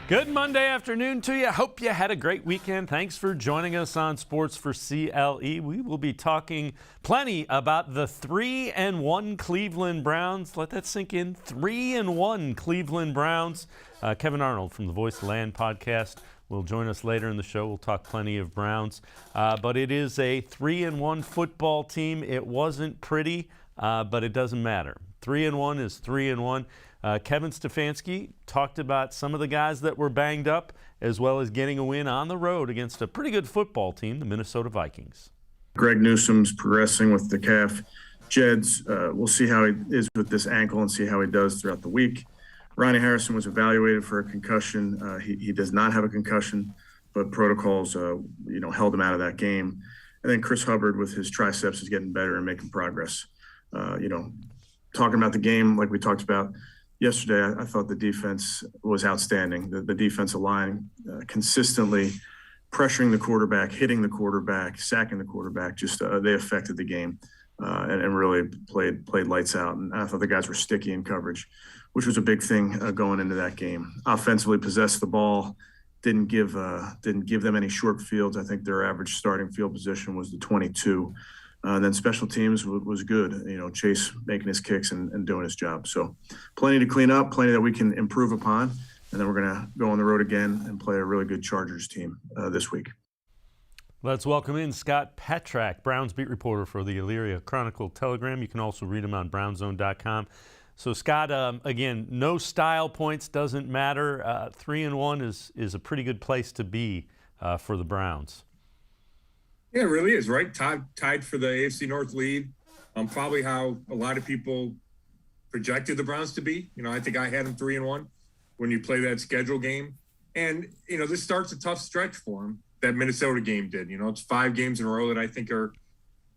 Good Monday afternoon to you. Hope you had a great weekend. Thanks for joining us on Sports4CLE. We will be talking plenty about the 3-1 Cleveland Browns. Let that sink in. 3-1 Cleveland Browns. Kevin Arnold from the Voice of the Land podcast will join us later in the show. We'll talk plenty of Browns. But it is a 3-1 football team. It wasn't pretty, but it doesn't matter. 3-1 is 3-1. Kevin Stefanski talked about some of the guys that were banged up, as well as getting a win on the road against a pretty good football team, the Minnesota Vikings. Greg Newsome's progressing with the calf. Jed's, we'll see how he is with this ankle and see how he does throughout the week. Ronnie Harrison was evaluated for a concussion. He does not have a concussion, but protocols, held him out of that game. And then Chris Hubbard with his triceps is getting better and making progress. Talking about the game, like we talked about yesterday, I thought the defense was outstanding. The defensive line consistently pressuring the quarterback, hitting the quarterback, sacking the quarterback. Just they affected the game and really played lights out. And I thought the guys were sticky in coverage, which was a big thing going into that game. Offensively possessed the ball, didn't give them any short fields. I think their average starting field position was the 22. And then special teams was good, Chase making his kicks and doing his job. So plenty to clean up, plenty that we can improve upon. And then we're going to go on the road again and play a really good Chargers team this week. Let's welcome in Scott Petrak, Browns beat reporter for the Elyria Chronicle-Telegram. You can also read him on brownzone.com. So, Scott, again, no style points, doesn't matter. 3-1 is a pretty good place to be for the Browns. Yeah, it really is, right? Tied for the AFC North lead. Probably how a lot of people projected the Browns to be. I think I had them 3-1 when you play that schedule game. And, this starts a tough stretch for them. That Minnesota game did. It's 5 games in a row that I think are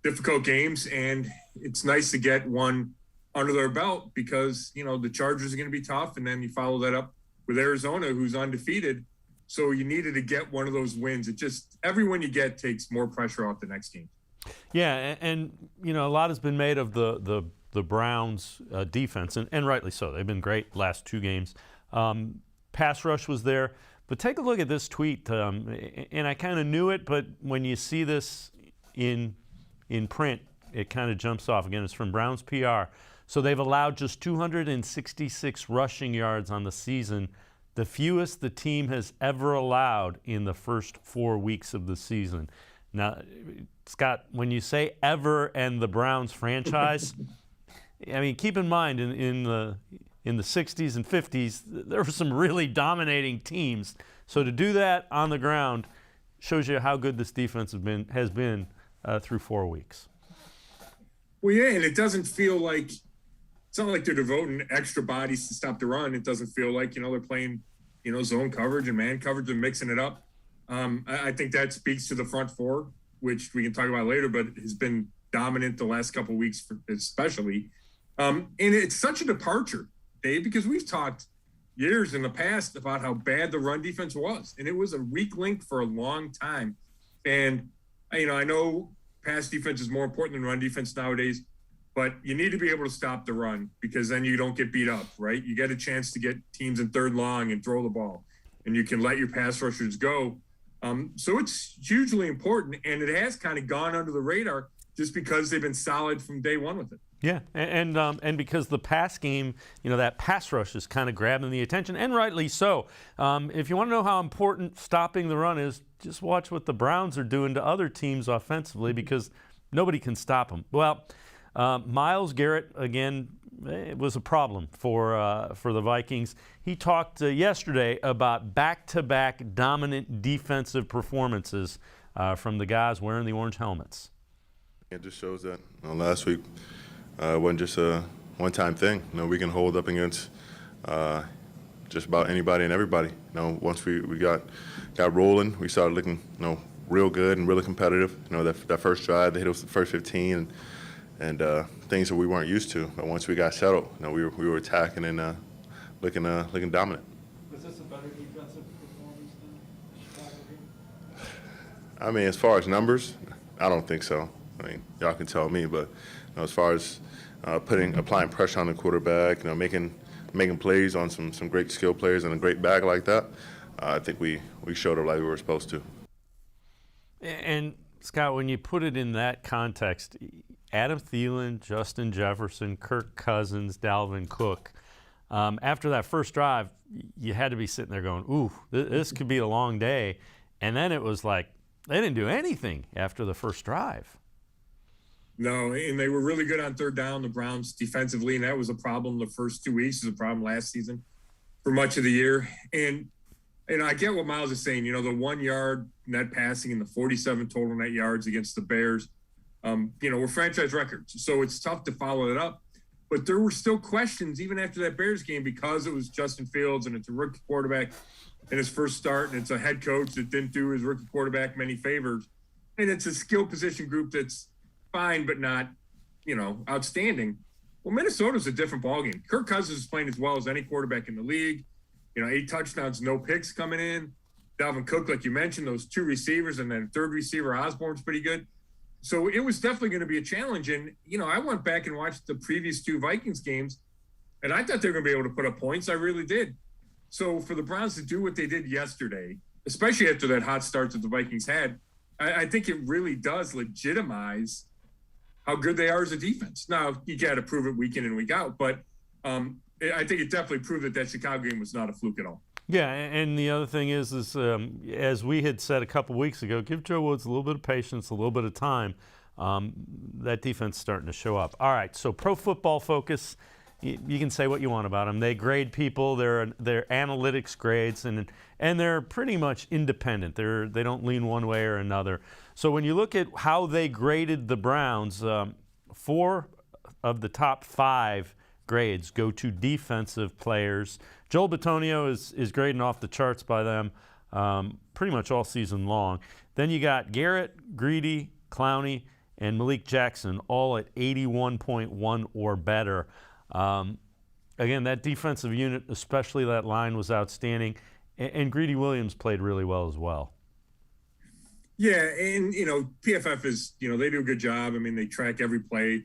difficult games. And it's nice to get one under their belt because, the Chargers are going to be tough. And then you follow that up with Arizona, who's undefeated. So you needed to get one of those wins. It just, every win you get takes more pressure off the next team. Yeah, and a lot has been made of the Browns' defense, and rightly so. They've been great last 2 games. Pass rush was there. But take a look at this tweet, and I kind of knew it, but when you see this in print, it kind of jumps off. Again, it's from Browns PR. So they've allowed just 266 rushing yards on the season, the fewest the team has ever allowed in the first 4 weeks of the season. Now, Scott, when you say ever and the Browns franchise, I mean, keep in mind in the 60s and 50s, there were some really dominating teams. So to do that on the ground shows you how good this defense has been through 4 weeks. Well, yeah, and it doesn't feel like it's not like they're devoting extra bodies to stop the run. It doesn't feel like, they're playing, zone coverage and man coverage and mixing it up. I think that speaks to the front four, which we can talk about later, but has been dominant the last couple of weeks, especially. And it's such a departure, Dave, because we've talked years in the past about how bad the run defense was. And it was a weak link for a long time. And, I know pass defense is more important than run defense nowadays, but you need to be able to stop the run because then you don't get beat up, right? You get a chance to get teams in third long and throw the ball, and you can let your pass rushers go. So it's hugely important, and it has kind of gone under the radar just because they've been solid from day one with it. Yeah, and because the pass game, that pass rush is kind of grabbing the attention, and rightly so. If you want to know how important stopping the run is, just watch what the Browns are doing to other teams offensively because nobody can stop them. Well, Myles Garrett, again, it was a problem for the Vikings. He talked yesterday about back-to-back dominant defensive performances from the guys wearing the orange helmets. It just shows that last week wasn't just a one-time thing. We can hold up against just about anybody and everybody. Once we got rolling, we started looking real good and really competitive. That first drive, they hit us the first 15 and things that we weren't used to. But once we got settled, we were attacking and looking dominant. Was this a better defensive performance than the Chicago game? I mean, as far as numbers, I don't think so. Y'all can tell me, but as far as applying pressure on the quarterback, making plays on some great skill players and a great back like that, I think we showed up like we were supposed to. And Scott, when you put it in that context, Adam Thielen, Justin Jefferson, Kirk Cousins, Dalvin Cook, after that first drive, you had to be sitting there going, ooh, this could be a long day. And then it was like they didn't do anything after the first drive. No, and they were really good on third down, the Browns defensively, and that was a problem the first 2 weeks. It was a problem last season for much of the year. And I get what Miles is saying. The 1 yard net passing and the 47 total net yards against the Bears, were franchise records. So it's tough to follow it up. But there were still questions even after that Bears game because it was Justin Fields and it's a rookie quarterback in his first start, and it's a head coach that didn't do his rookie quarterback many favors. And it's a skill position group that's fine but not, outstanding. Well, Minnesota's a different ballgame. Kirk Cousins is playing as well as any quarterback in the league. 8 touchdowns, no picks coming in. Dalvin Cook, like you mentioned, those 2 receivers, and then third receiver Osborne's pretty good. So it was definitely going to be a challenge. And, I went back and watched the previous 2 Vikings games, and I thought they were going to be able to put up points. I really did. So for the Browns to do what they did yesterday, especially after that hot start that the Vikings had, I think it really does legitimize how good they are as a defense. Now, you got to prove it week in and week out, but I think it definitely proved that Chicago game was not a fluke at all. Yeah, and the other thing is as we had said a couple weeks ago, give Joe Woods a little bit of patience, a little bit of time. That defense is starting to show up. All right, so Pro Football Focus, you can say what you want about them. They grade people. They're analytics grades, and they're pretty much independent. They don't lean one way or another. So when you look at how they graded the Browns, 4 of the top 5 grades go to defensive players. Joel Bitonio is grading off the charts by them pretty much all season long. Then you got Garrett, Greedy, Clowney, and Malik Jackson all at 81.1 or better. Again, that defensive unit, especially that line, was outstanding. And Greedy Williams played really well as well. Yeah, and, PFF is, they do a good job. I mean, they track every play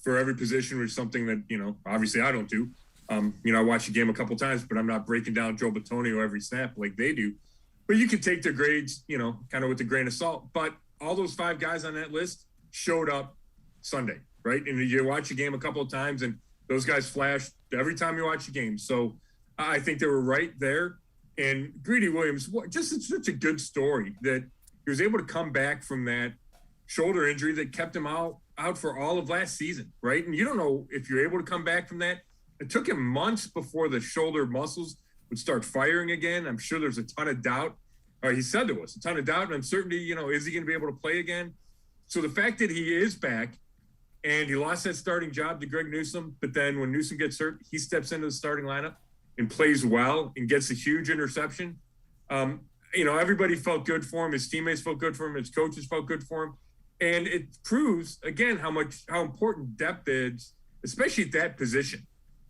for every position, which is something that, obviously I don't do. I watched the game a couple times, but I'm not breaking down Joe Bitonio every snap like they do. But you can take their grades, kind of with a grain of salt. But all those 5 guys on that list showed up Sunday, right? And you watch the game a couple of times, and those guys flashed every time you watch the game. So I think they were right there. And Greedy Williams, just such a good story that he was able to come back from that shoulder injury that kept him out for all of last season, right? And you don't know if you're able to come back from that. It took him months before the shoulder muscles would start firing again. I'm sure there's a ton of doubt. He said there was a ton of doubt and uncertainty. Is he going to be able to play again? So the fact that he is back and he lost that starting job to Greg Newsome, but then when Newsome gets hurt, he steps into the starting lineup and plays well and gets a huge interception. Everybody felt good for him. His teammates felt good for him. His coaches felt good for him. And it proves, again, how important depth is, especially at that position.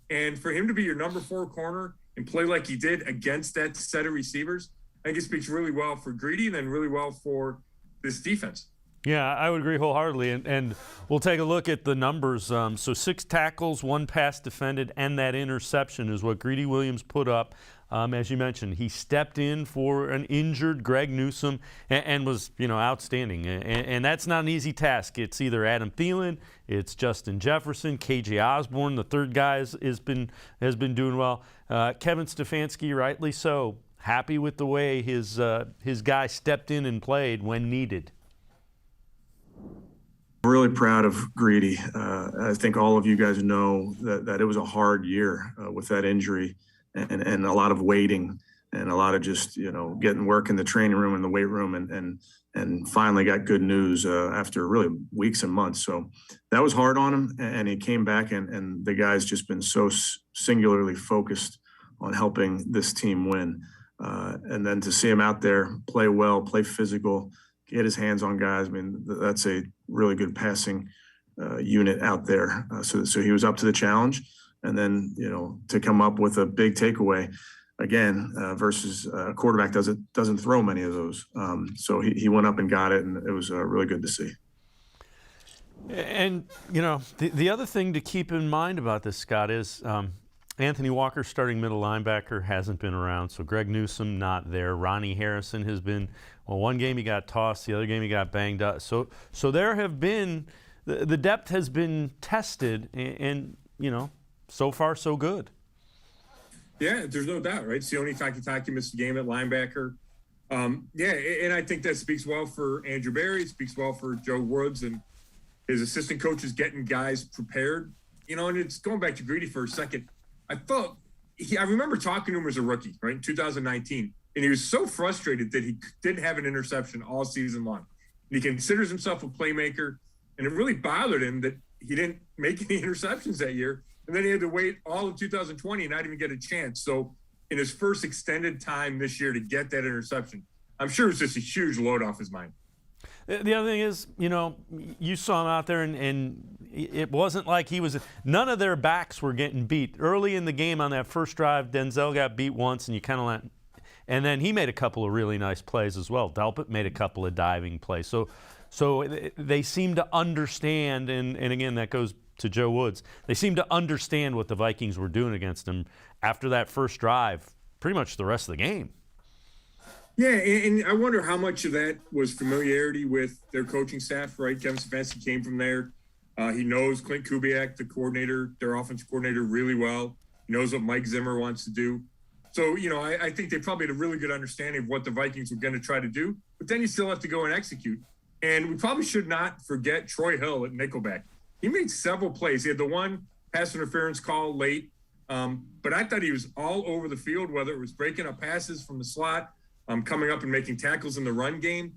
And for him to be your number 4 corner and play like he did against that set of receivers, I think it speaks really well for Greedy and then really well for this defense. Yeah, I would agree wholeheartedly. And we'll take a look at the numbers. So 6 tackles, 1 pass defended, and that interception is what Greedy Williams put up. As you mentioned, he stepped in for an injured Greg Newsome and was, outstanding. And that's not an easy task. It's either Adam Thielen, it's Justin Jefferson, KJ Osborne, the third guy has been doing well. Kevin Stefanski, rightly so, happy with the way his guy stepped in and played when needed. Really proud of Greedy. I think all of you guys know that it was a hard year with that injury. And a lot of waiting and a lot of just, getting work in the training room and the weight room and finally got good news after really weeks and months. So that was hard on him. And he came back and the guy's just been so singularly focused on helping this team win. And then to see him out there, play well, play physical, get his hands on guys. I mean, that's a really good passing unit out there. So he was up to the challenge. And then, to come up with a big takeaway again versus a quarterback doesn't throw many of those. So he went up and got it, and it was really good to see. And, the other thing to keep in mind about this, Scott, is Anthony Walker, starting middle linebacker, hasn't been around, so Greg Newsome not there. Ronnie Harrison has been, well, one game he got tossed, the other game he got banged up. So there have been, the depth has been tested, and you know, so far so good. Yeah, there's no doubt, right? Sione Takitaki missed the game at linebacker. Yeah, and I think that speaks well for Andrew Berry, speaks well for Joe Woods and his assistant coaches getting guys prepared. You know, and it's going back to Greedy for a second. I remember talking to him as a rookie, right, in 2019, and he was so frustrated that he didn't have an interception all season long. And he considers himself a playmaker, and it really bothered him that he didn't make any interceptions that year. And then he had to wait all of 2020 and not even get a chance. So in his first extended time this year to get that interception, I'm sure it's just a huge load off his mind. The other thing is, you know, you saw him out there, and it wasn't like he was – none of their backs were getting beat. Early in the game on that first drive, Denzel got beat once, and you kind of let – and then he made a couple of really nice plays as well. Delpit made a couple of diving plays. So they seem to understand, and again, that goes to Joe Woods. They seem to understand what the Vikings were doing against them after that first drive, pretty much the rest of the game. Yeah, and I wonder how much of that was familiarity with their coaching staff, right? Kevin Stefanski came from there. He knows Clint Kubiak, the coordinator, their offensive coordinator, really well. He knows what Mike Zimmer wants to do. So, you know, I think they probably had a really good understanding of what the Vikings were going to try to do. But then you still have to go and execute. And we probably should not forget Troy Hill at Nickelback. He made several plays. He had the one pass interference call late. But I thought he was all over the field, whether it was breaking up passes from the slot, coming up and making tackles in the run game.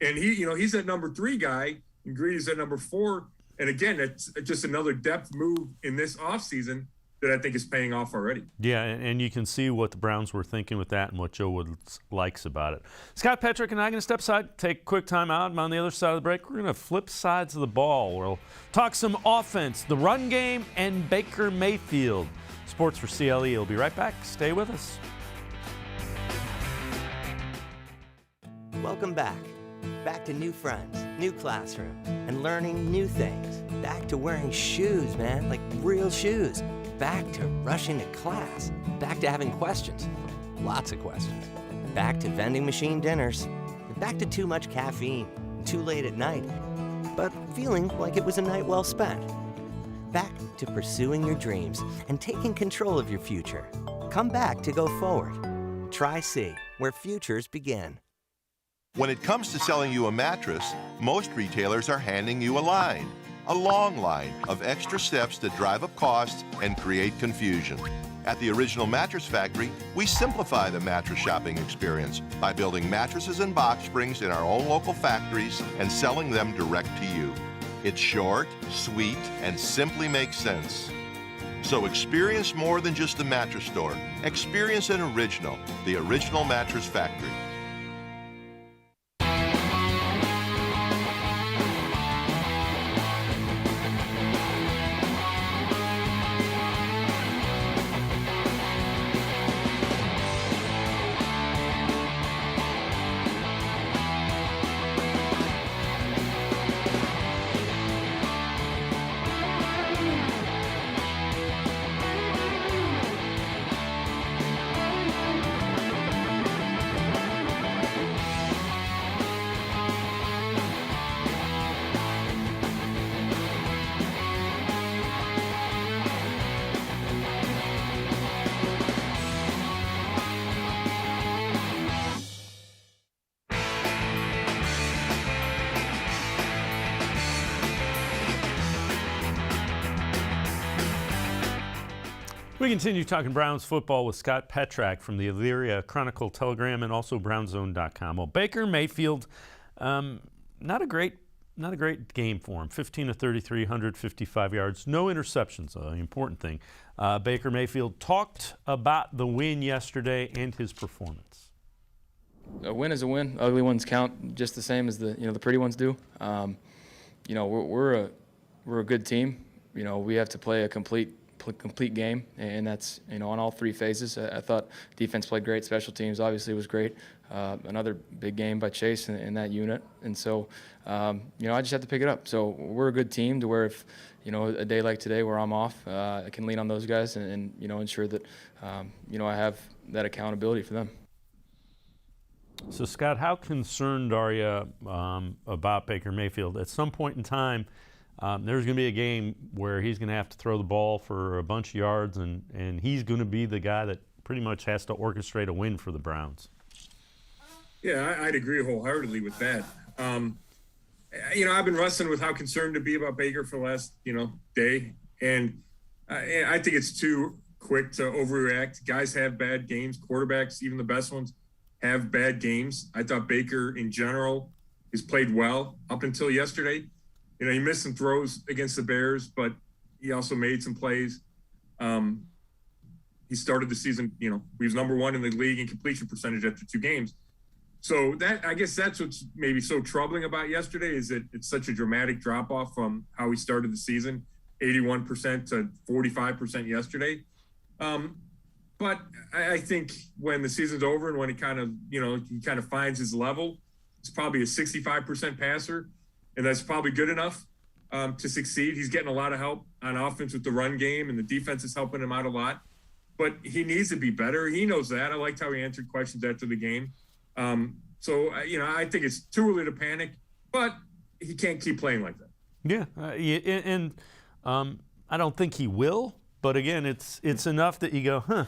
And he's that number 3 guy, and Greedy's at number 4. And again, it's just another depth move in this offseason that I think is paying off already. Yeah, and you can see what the Browns were thinking with that and what Joe Woods likes about it. Scott Petrick and I are going to step aside, take a quick time out. And on the other side of the break, we're going to flip sides of the ball. We'll talk some offense, the run game, and Baker Mayfield. Sports4CLE will be right back. Stay with us. Welcome back. Back to new friends, new classroom, and learning new things. Back to wearing shoes, man, like real shoes. Back to rushing to class. Back to having questions, lots of questions. Back to vending machine dinners. Back to too much caffeine, too late at night, but feeling like it was a night well spent. Back to pursuing your dreams and taking control of your future. Come back to go forward. Try C, where futures begin. When it comes to selling you a mattress, most retailers are handing you a long line of extra steps that drive up costs and create confusion. At the Original Mattress Factory, we simplify the mattress shopping experience by building mattresses and box springs in our own local factories and selling them direct to you. It's short, sweet, and simply makes sense. So experience more than just a mattress store. Experience an original, the Original Mattress Factory. We continue talking Browns football with Scott Petrick from the Elyria Chronicle Telegram and also BrownZone.com. Well, Baker Mayfield, not a great game for him. 15 of 33, 155 yards, no interceptions. The important thing. Baker Mayfield talked about the win yesterday and his performance. A win is a win. Ugly ones count just the same as the pretty ones do. We're a good team. We have to play a complete complete game, and that's, on all three phases. I thought defense played great. Special teams obviously was great. Another big game by Chase in that unit. And so, I just have to pick it up. So we're a good team to where if, a day like today where I'm off, I can lean on those guys and ensure that, I have that accountability for them. So, Scott, how concerned are you about Baker Mayfield? At some point in time, there's going to be a game where he's going to have to throw the ball for a bunch of yards, and he's going to be the guy that pretty much has to orchestrate a win for the Browns. Yeah, I'd agree wholeheartedly with that. I've been wrestling with how concerned to be about Baker for the last, day. And I think it's too quick to overreact. Guys have bad games. Quarterbacks, even the best ones, have bad games. I thought Baker in general has played well up until yesterday. He missed some throws against the Bears, but he also made some plays. He started the season, he was number one in the league in completion percentage after 2 games. So I guess that's what's maybe so troubling about yesterday is that it's such a dramatic drop off from how he started the season, 81% to 45% yesterday. But I think when the season's over and when he kind of finds his level, it's probably a 65% passer, and that's probably good enough to succeed. He's getting a lot of help on offense with the run game, and the defense is helping him out a lot. But he needs to be better. He knows that. I liked how he answered questions after the game. I think it's too early to panic, but he can't keep playing like that. Yeah, I don't think he will. But again, it's enough that you go, huh.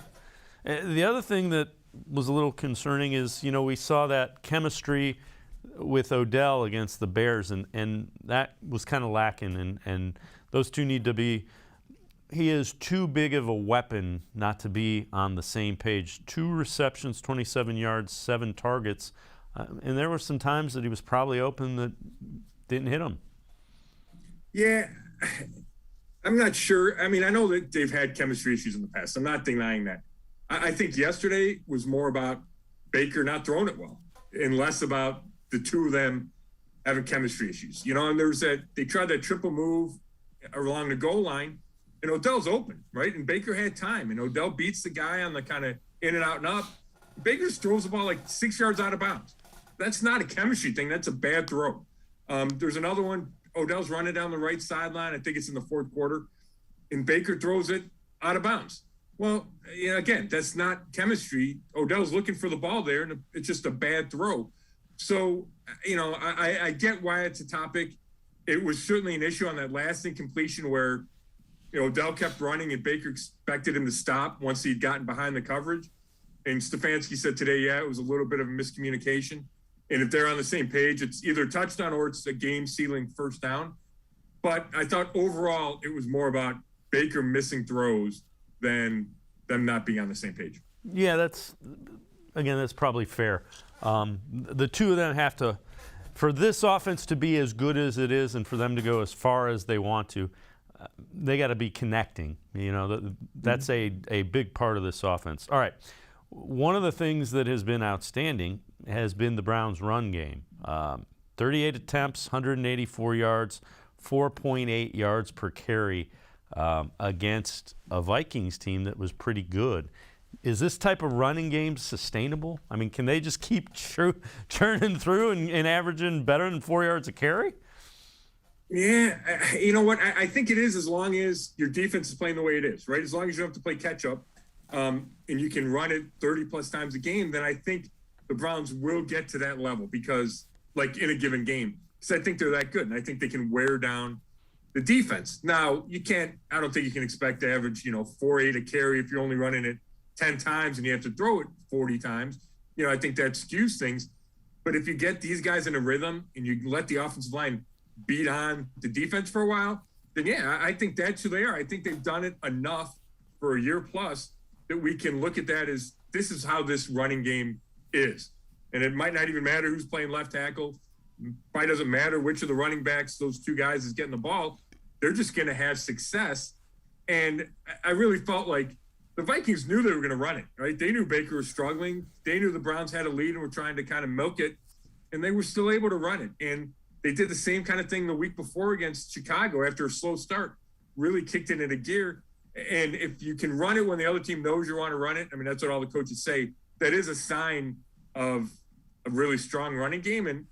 The other thing that was a little concerning is, we saw that chemistry with Odell against the Bears, and that was kind of lacking. And those two need to be. He is too big of a weapon not to be on the same page. 2 receptions, 27 yards, 7 targets. And there were some times that he was probably open that didn't hit him. Yeah, I'm not sure. I mean, I know that they've had chemistry issues in the past. I'm not denying that. I think yesterday was more about Baker not throwing it well and less about the two of them having chemistry issues. And there's they tried that triple move along the goal line, and Odell's open, right? And Baker had time, and Odell beats the guy on the kind of in and out and up. Baker throws the ball like 6 yards out of bounds. That's not a chemistry thing. That's a bad throw. There's another one. Odell's running down the right sideline. I think it's in the 4th quarter, and Baker throws it out of bounds. Well, again, that's not chemistry. Odell's looking for the ball there, and it's just a bad throw. So, I get why it's a topic. It was certainly an issue on that last incompletion where Odell kept running and Baker expected him to stop once he'd gotten behind the coverage. And Stefanski said today, it was a little bit of a miscommunication. And if they're on the same page, it's either a touchdown or it's a game-sealing first down. But I thought overall it was more about Baker missing throws than them not being on the same page. Yeah, that's probably fair. The two of them have to, for this offense to be as good as it is and for them to go as far as they want to, they got to be connecting. That's a big part of this offense. All right. One of the things that has been outstanding has been the Browns' run game. 38 attempts, 184 yards, 4.8 yards per carry against a Vikings team that was pretty good. Is this type of running game sustainable? I mean, can they just keep churning through and averaging better than 4 yards a carry? Yeah, you know what? I think it is as long as your defense is playing the way it is, right? As long as you don't have to play catch up and you can run it 30-plus times a game, then I think the Browns will get to that level because, like, in a given game, because I think they're that good, and I think they can wear down the defense. Now, I don't think you can expect to average, 4.8 a carry if you're only running it 10 times and you have to throw it 40 times. I think that skews things. But if you get these guys in a rhythm and you let the offensive line beat on the defense for a while, then I think that's who they are. I think they've done it enough for a year plus that we can look at that as this is how this running game is. And it might not even matter who's playing left tackle. Probably doesn't matter which of the running backs those two guys is getting the ball. They're just going to have success. And I really felt like the Vikings knew they were going to run it, right? They knew Baker was struggling. They knew the Browns had a lead and were trying to kind of milk it. And they were still able to run it. And they did the same kind of thing the week before against Chicago after a slow start, really kicked it into gear. And if you can run it when the other team knows you want to run it, I mean, that's what all the coaches say. That is a sign of a really strong running game. And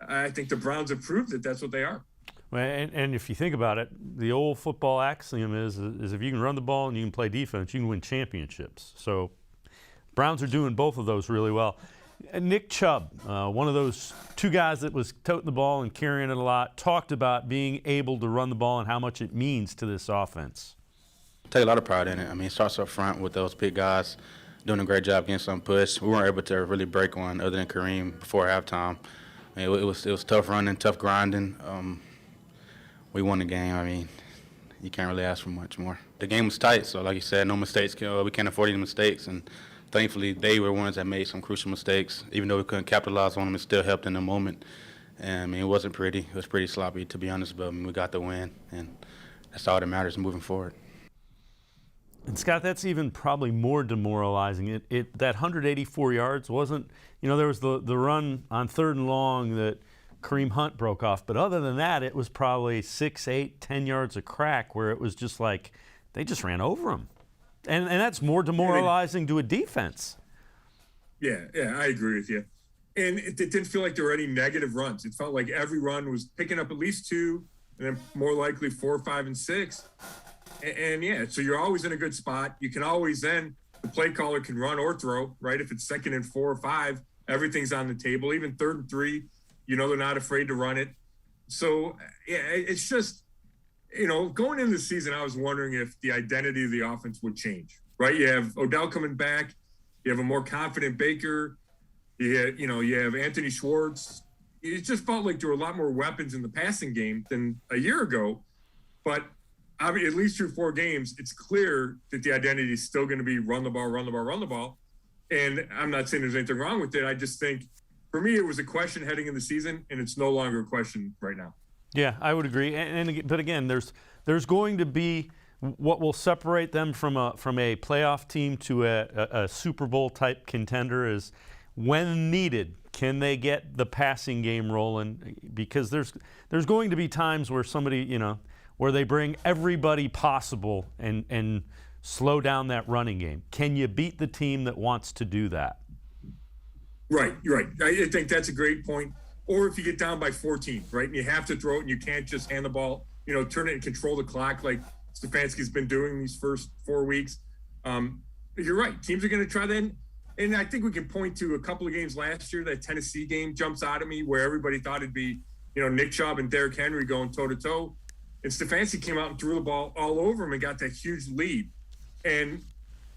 I think the Browns have proved that that's what they are. Well, and if you think about it, the old football axiom is if you can run the ball and you can play defense, you can win championships. So Browns are doing both of those really well. Nick Chubb, one of those two guys that was toting the ball and carrying it a lot, talked about being able to run the ball and how much it means to this offense. Take a lot of pride in it. I mean, it starts up front with those big guys doing a great job getting some push. We weren't able to really break one other than Kareem before halftime. I mean, it was tough running, tough grinding. We won the game. I mean, you can't really ask for much more. The game was tight, so like you said, no mistakes. We can't afford any mistakes, and thankfully they were ones that made some crucial mistakes. Even though we couldn't capitalize on them, it still helped in the moment. And I mean, it wasn't pretty. It was pretty sloppy, to be honest, but I mean, we got the win, and that's all that matters moving forward. And Scott, that's even probably more demoralizing. That 184 yards wasn't, there was the run on 3rd and long that Kareem Hunt broke off. But other than that, it was probably 6, 8, 10 yards of crack where it was just like they just ran over him. And that's more demoralizing to a defense. Yeah, I agree with you. And it didn't feel like there were any negative runs. It felt like every run was picking up at least 2, and then more likely 4, 5, and 6. And yeah, so you're always in a good spot. You can always the play caller can run or throw, right? If it's 2nd and 4 or 5, everything's on the table. Even 3rd and 3, they're not afraid to run it. So yeah, it's just, going into the season, I was wondering if the identity of the offense would change, right? You have Odell coming back. You have a more confident Baker. You have Anthony Schwartz. It just felt like there were a lot more weapons in the passing game than a year ago. But at least through 4 games, it's clear that the identity is still going to be run the ball, run the ball, run the ball. And I'm not saying there's anything wrong with it. I just think, for me, it was a question heading in the season, and it's no longer a question right now. Yeah, I would agree. But again, there's going to be what will separate them from a playoff team to a Super Bowl type contender is when needed, can they get the passing game rolling? Because there's going to be times where somebody, where they bring everybody possible and slow down that running game. Can you beat the team that wants to do that? Right, you're right. I think that's a great point. Or if you get down by 14, right, and you have to throw it and you can't just hand the ball, turn it and control the clock like Stefanski's been doing these first 4 weeks. You're right. Teams are going to try that. And I think we can point to a couple of games last year. That Tennessee game jumps out at me where everybody thought it'd be, Nick Chubb and Derrick Henry going toe-to-toe. And Stefanski came out and threw the ball all over him and got that huge lead. And,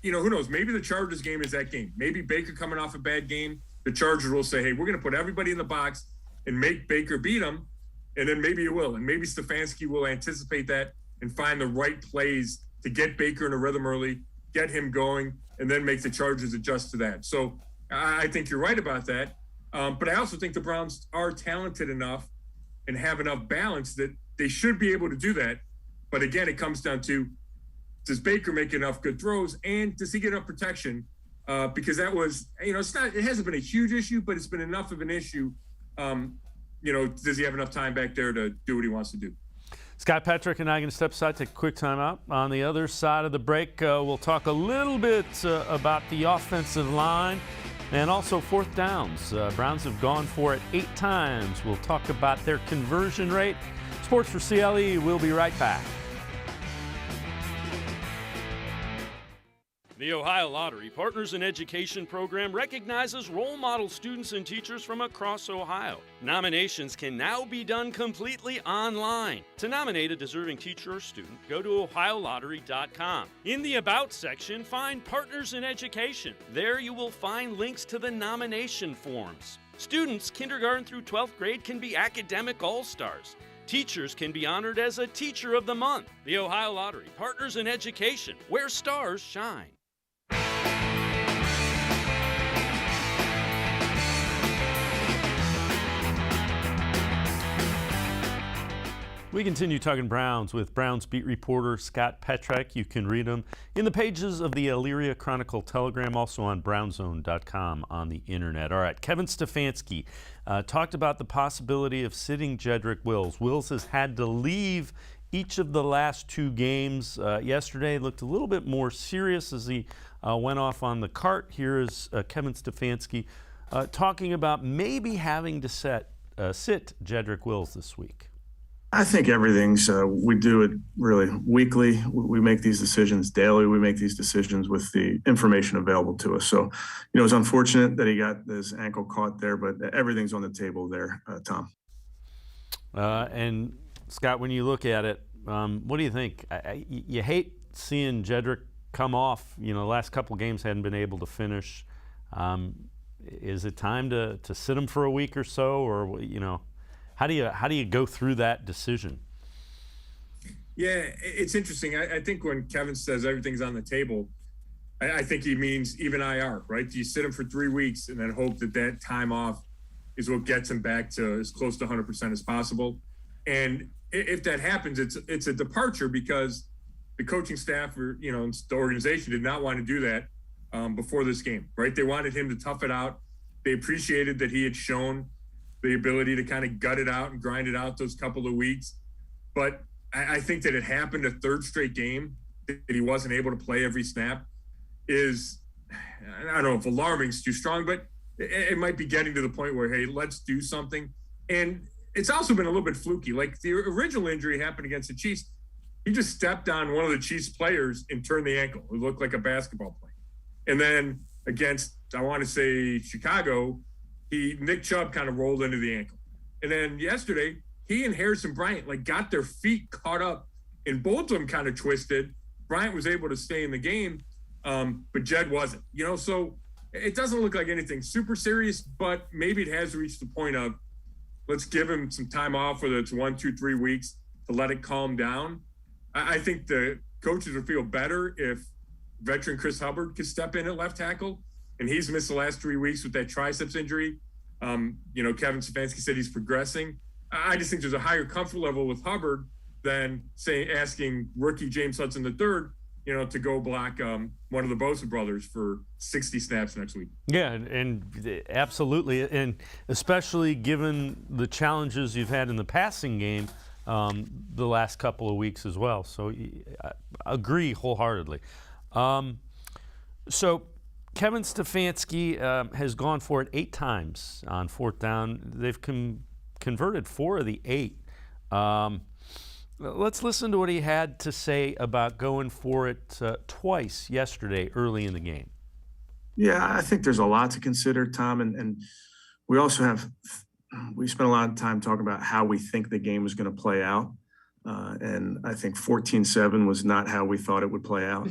who knows? Maybe the Chargers game is that game. Maybe Baker coming off a bad game. The Chargers will say, hey, we're going to put everybody in the box and make Baker beat him. And then maybe it will. And maybe Stefanski will anticipate that and find the right plays to get Baker in a rhythm early, get him going, and then make the Chargers adjust to that. So I think you're right about that. But I also think the Browns are talented enough and have enough balance that they should be able to do that. But again, it comes down to, does Baker make enough good throws and does he get enough protection? Because that was, it hasn't been a huge issue, but it's been enough of an issue. Does he have enough time back there to do what he wants to do? Scott Patrick and I are going to step aside, take a quick time out. On the other side of the break, we'll talk a little bit about the offensive line and also 4th downs. Browns have gone for it 8 times. We'll talk about their conversion rate. Sports4CLE, we'll be right back. The Ohio Lottery Partners in Education program recognizes role model students and teachers from across Ohio. Nominations can now be done completely online. To nominate a deserving teacher or student, go to ohiolottery.com. In the About section, find Partners in Education. There you will find links to the nomination forms. Students kindergarten through 12th grade can be academic all-stars. Teachers can be honored as a Teacher of the Month. The Ohio Lottery Partners in Education, where stars shine. We continue talking Browns with Browns beat reporter Scott Petrak. You can read him in the pages of the Elyria Chronicle Telegram, also on brownzone.com on the internet. All right, Kevin Stefanski talked about the possibility of sitting Jedrick Wills. Wills has had to leave each of the last two games. Yesterday looked a little bit more serious as he went off on the cart. Here is Kevin Stefanski talking about maybe having to sit Jedrick Wills this week. I think everything's, we do it really weekly. We make these decisions daily. We make these decisions with the information available to us. So, it was unfortunate that he got his ankle caught there, but everything's on the table there, Tom. And Scott, when you look at it, what do you think? You hate seeing Jedrick come off. The last couple games hadn't been able to finish. Is it time to sit him for a week or so, or how do you go through that decision? Yeah, it's interesting. I think when Kevin says everything's on the table, I think he means even IR, right? Do you sit him for 3 weeks and then hope that time off is what gets him back to as close to 100% as possible? And if that happens, it's a departure because the coaching staff or the organization did not want to do that before this game, right? They wanted him to tough it out. They appreciated that he had shown the ability to kind of gut it out and grind it out those couple of weeks. But I think that it happened a third straight game that he wasn't able to play every snap is, I don't know if alarming is too strong, but it might be getting to the point where, hey, let's do something. And it's also been a little bit fluky. Like the original injury happened against the Chiefs. He just stepped on one of the Chiefs players and turned the ankle. It looked like a basketball play. And then against, I want to say Chicago, Nick Chubb kind of rolled into the ankle. And then yesterday, he and Harrison Bryant got their feet caught up and both of them kind of twisted. Bryant was able to stay in the game, but Jed wasn't. So it doesn't look like anything super serious, but maybe it has reached the point of let's give him some time off, whether it's 1, 2, 3 weeks to let it calm down. I think the coaches would feel better if veteran Chris Hubbard could step in at left tackle, and he's missed the last 3 weeks with that triceps injury. Kevin Stefanski said he's progressing. I just think there's a higher comfort level with Hubbard than asking rookie James Hudson III, to go block one of the Bosa brothers for 60 snaps next week. Yeah, and absolutely, and especially given the challenges you've had in the passing game the last couple of weeks as well. So I agree wholeheartedly. So Kevin Stefanski has gone for it 8 times on fourth down. They've converted 4 of the 8. Let's listen to what he had to say about going for it twice yesterday early in the game. Yeah, I think there's a lot to consider, Tom, and we also we spent a lot of time talking about how we think the game was going to play out, and I think 14-7 was not how we thought it would play out.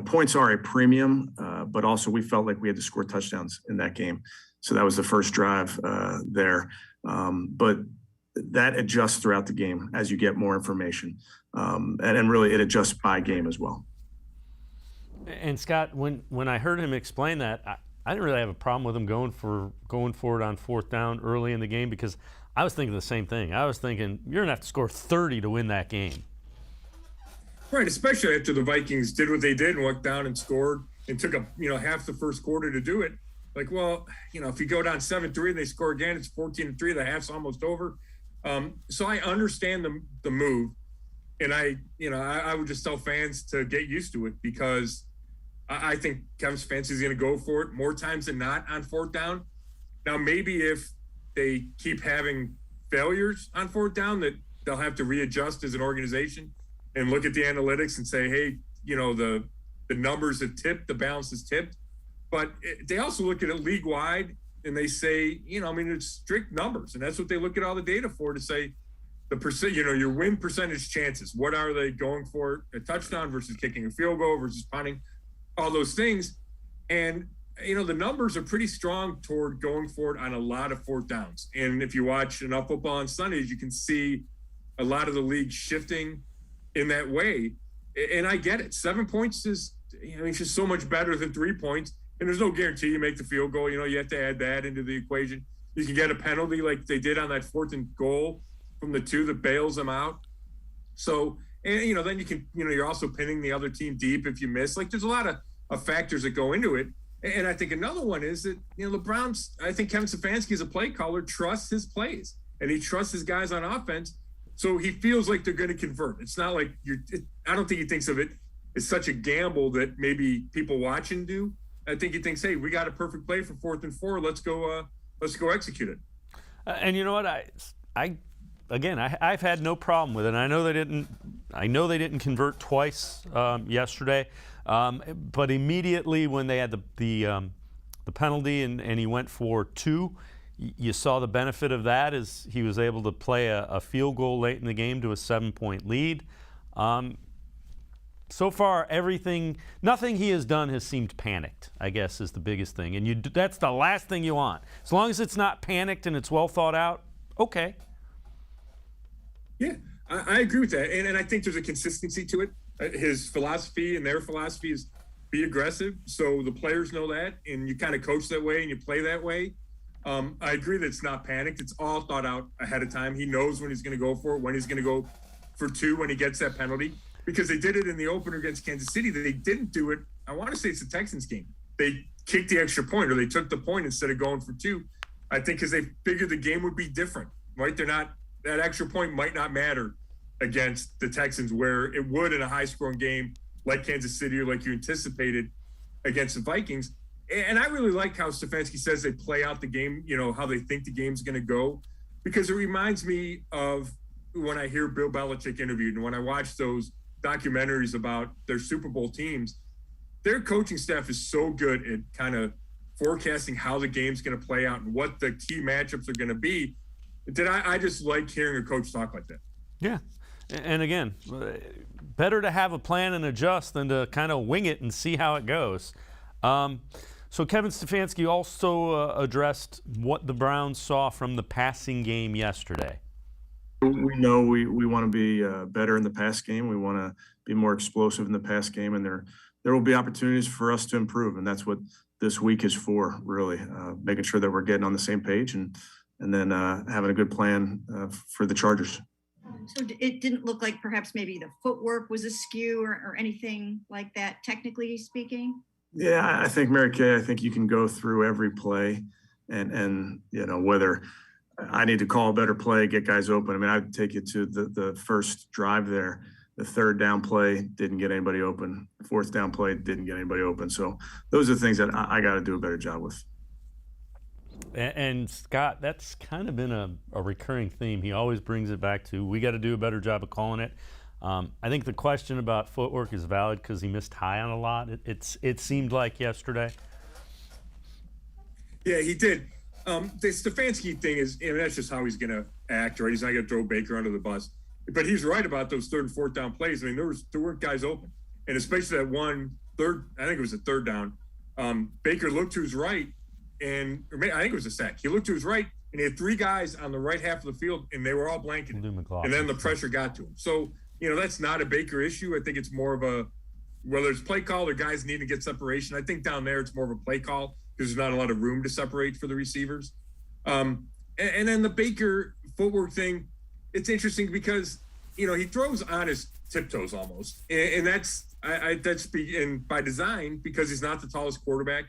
Points are a premium, but also we felt like we had to score touchdowns in that game. So that was the first drive there. But that adjusts throughout the game as you get more information. And really it adjusts by game as well. And Scott, when I heard him explain that, I didn't really have a problem with him going for it on fourth down early in the game, because I was thinking the same thing. I was thinking you're going to have to score 30 to win that game. Right, especially after the Vikings did what they did and walked down and scored and took half the first quarter to do it. If you go down 7-3 and they score again, it's 14-3. The half's almost over. So I understand the move, and I would just tell fans to get used to it, because I think Kevin Stefanski is going to go for it more times than not on fourth down. Now, maybe if they keep having failures on fourth down, that they'll have to readjust as an organization and look at the analytics and say, hey, the numbers have tipped, the balance is tipped. But they also look at it league-wide, and they say, it's strict numbers. And that's what they look at all the data for, to say the percent, your win percentage chances. What are they going for? A touchdown versus kicking a field goal versus punting, all those things. And, the numbers are pretty strong toward going for it on a lot of fourth downs. And if you watch enough football on Sundays, you can see a lot of the league shifting in that way. And I get it. 7 points is, it's just so much better than 3 points. And there's no guarantee you make the field goal. You have to add that into the equation. You can get a penalty like they did on that 4th and goal from the 2 that bails them out. So, and, then you can, you're also pinning the other team deep if you miss. There's a lot of factors that go into it. And I think another one is that, the Browns, I think Kevin Stefanski as a play caller trusts his plays, and he trusts his guys on offense So he feels like they're going to convert. It's not like I don't think he thinks of it as such a gamble that maybe people watching do. I think he thinks, hey, we got a perfect play for 4th and 4. Let's go execute it. And you know what? I've had no problem with it. I know they didn't convert twice yesterday, but immediately when they had the penalty and he went for 2, you saw the benefit of that as he was able to play a field goal late in the game to a 7-point lead. So far, nothing he has done has seemed panicked, I guess, is the biggest thing. And that's the last thing you want. As long as it's not panicked and it's well thought out, okay. Yeah, I agree with that. And I think there's a consistency to it. His philosophy and their philosophy is be aggressive. So the players know that, and you kind of coach that way and you play that way. I agree that it's not panicked. It's all thought out ahead of time. He knows when he's going to go for it, when he's going to go for 2 when he gets that penalty. Because they did it in the opener against Kansas City. They didn't do it. I want to say it's the Texans game. They kicked the extra point, or they took the point instead of going for 2. I think because they figured the game would be different, right? That extra point might not matter against the Texans, where it would in a high-scoring game like Kansas City or like you anticipated against the Vikings. And I really like how Stefanski says they play out the game, how they think the game's going to go, because it reminds me of when I hear Bill Belichick interviewed and when I watch those documentaries about their Super Bowl teams. Their coaching staff is so good at kind of forecasting how the game's going to play out and what the key matchups are going to be, that I just like hearing a coach talk like that. Yeah. And again, better to have a plan and adjust than to kind of wing it and see how it goes. So Kevin Stefanski also addressed what the Browns saw from the passing game yesterday. We know we want to be better in the pass game. We want to be more explosive in the pass game, and there will be opportunities for us to improve, and that's what this week is for, really, making sure that we're getting on the same page and then having a good plan for the Chargers. So it didn't look like perhaps maybe the footwork was askew or anything like that, technically speaking? Yeah, I think, Mary Kay, I think you can go through every play and whether – I need to call a better play, get guys open. I mean, I'd take you to the first drive there. The 3rd down play didn't get anybody open. The 4th down play didn't get anybody open. So those are the things that I got to do a better job with. And Scott, that's kind of been a recurring theme. He always brings it back to we got to do a better job of calling it. I think the question about footwork is valid because he missed high on a lot. It seemed like yesterday. Yeah, he did. The Stefanski thing is, that's just how he's going to act, right? He's not going to throw Baker under the bus. But he's right about those 3rd and 4th down plays. I mean, there weren't guys open. And especially that I think it was a 3rd down. Baker looked to his right, and I think it was a sack. He looked to his right, and he had 3 guys on the right half of the field, and they were all blanketed. And then the pressure got to him. So, that's not a Baker issue. I think it's more of whether it's play call or guys need to get separation. I think down there it's more of a play call, because there's not a lot of room to separate for the receivers. And then the Baker footwork thing, it's interesting because, he throws on his tiptoes almost. And that's by design, because he's not the tallest quarterback